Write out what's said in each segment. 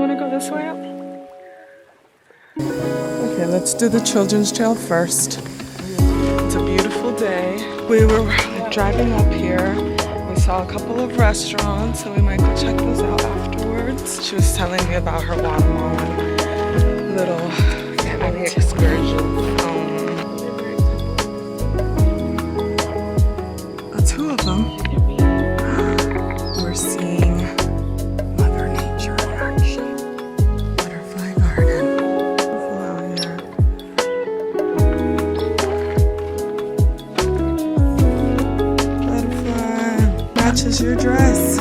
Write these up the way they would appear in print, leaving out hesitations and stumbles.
want to go this way? Okay, let's do the children's trail first. It's a beautiful day. We were driving up here. We saw a couple of restaurants, so we might go check those out afterwards. She was telling me about her Guatemalan little family excursion. Two of them. We're seeing Mother Nature in action. Butterfly garden. Beautiful out here. Butterfly matches your dress.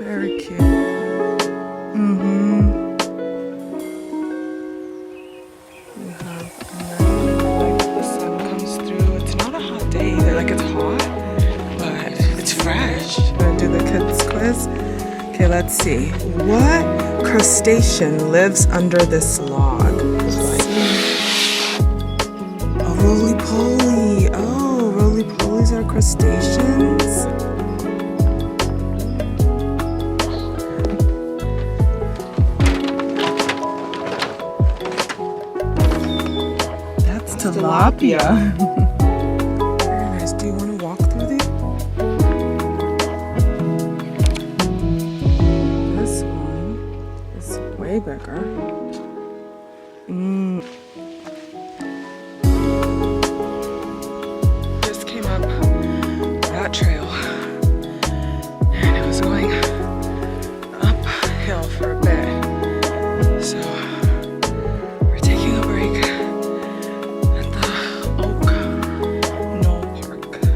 Very cute. The sun comes through. It's not a hot day either. Like, it's hot, but it's fresh. Gonna do the kids quiz. Okay, let's see. What crustacean lives under this log? A roly-poly. Oh, roly-polies are crustaceans. Tilapia. Very nice. Do you want to walk through these? This one is way bigger. Just came up that trail, and it was going uphill for a bit. So we're taking a break.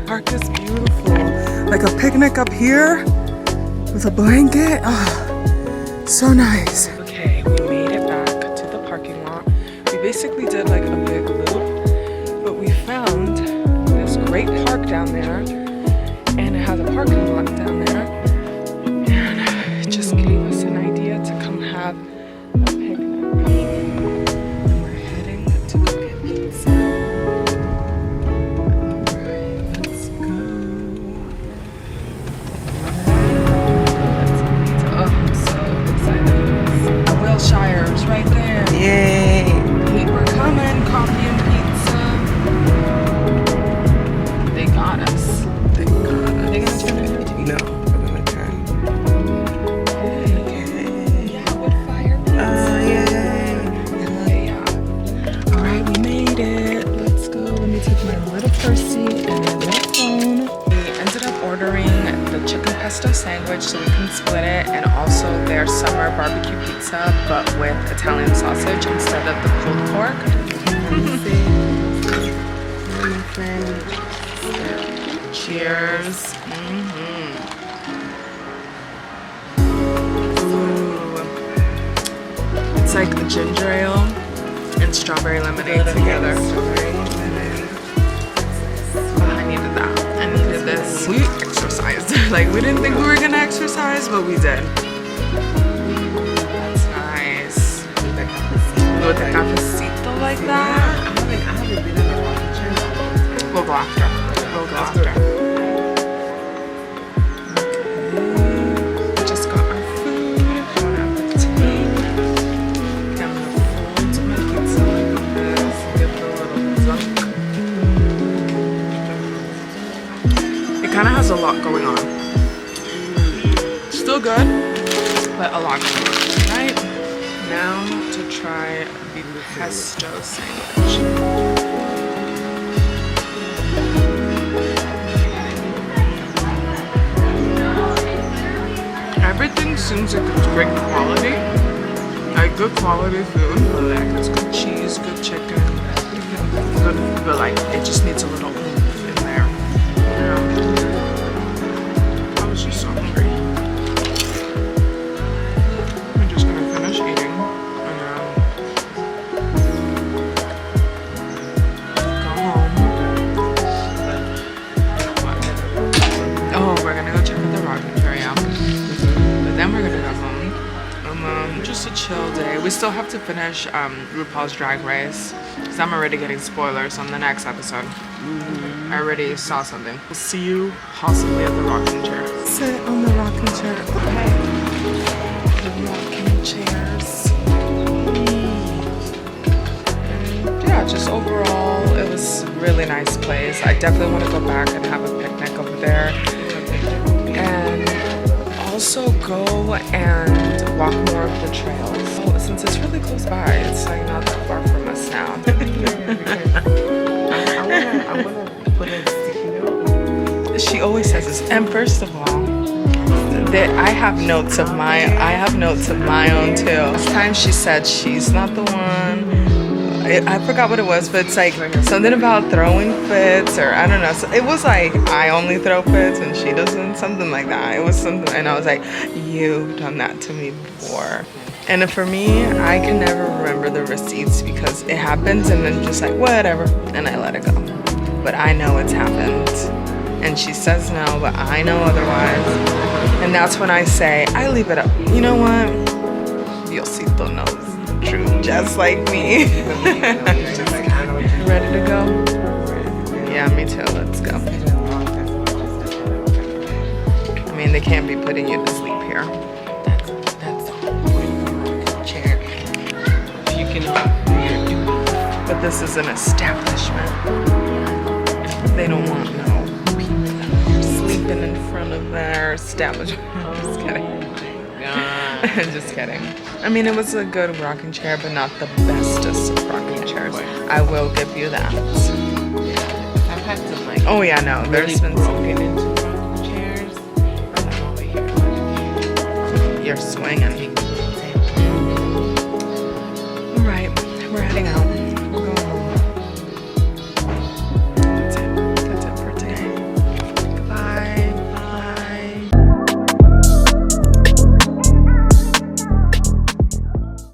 Park is beautiful. Like a picnic up here with a blanket. Oh, so nice. Okay, we made it back to the parking lot. We basically did like a big loop, but we found this great park down there, and it has a parking lot down there, and it just gave us an idea to come have a picnic. And we're heading to go get pizza. Shire's right there. Yay! We're coming, coffee and pizza. They got us. They got us. Are they gonna turn it into? No, they're gonna turn. Okay. Yeah, wood fire pizza. Yay! Yeah. Alright, we made it. Let's go. Let me take my little Percy and my little phone. We ended up ordering the chicken pesto sandwich so we can split it, and also their summer barbecue pizza, but with Italian sausage instead of the pulled pork. Cheers. Ooh. It's like the ginger ale and strawberry lemonade together. I needed that. I needed this. We exercised. Like, we didn't think we were gonna exercise, but we did. That's nice. With the cafecito like that. I haven't been in the kitchen. We'll go after. We'll go after. Okay. We just got our food. Bon appetit. I'm gonna fold my pizza like this. Give it a little zunk. It kind of has a lot going on. Still good, but a lot going on. Right now to try the pesto sandwich. Everything seems like it's great quality, like good quality food. Like it's good cheese, good chicken, good, but like it just needs a little oomph in there. I was just so hungry. I'm just gonna finish eating and go home. Oh, we're gonna go check out the rocking chair, yeah. But then we're gonna go home. Just a chill day. We still have to finish RuPaul's Drag Race, Because I'm already getting spoilers on the next episode. I already saw something. We'll see you possibly at the rocking chair. Sit on the rocking chair. Okay. The rocking chairs. Yeah, just overall, it was a really nice place. I definitely want to go back and have a picnic over there. And also go and walk more of the trails. Oh, since it's really close by, it's like not that far from us now. I wanna put a sticky note. She always says this. And first of all, I have notes of my own too. This time she said she's not the one. I forgot what it was, but it's like something about throwing fits, or I don't know. So it was like I only throw fits and she doesn't, something like that. It was something, and I was like, you've done that to me before. And for me, I can never remember the receipts because it happens and then just like whatever, and I let it go. But I know it's happened, and she says no, but I know otherwise. And that's when I say I leave it up. You know what? Diosito knows. True, just like me. Ready to go? Yeah, me too. Let's go. I mean, they can't be putting you to sleep here. That's the whole point of the chair. If you can do. But this is an establishment. They don't want no people sleeping in front of their establishment. Just kidding. Just kidding. I mean, it was a good rocking chair, but not the bestest of rocking chairs. I will give you that. I've had some like. Oh yeah, no, there's been broken into rocking chairs. I'm over here. You're swinging. All right, we're heading out.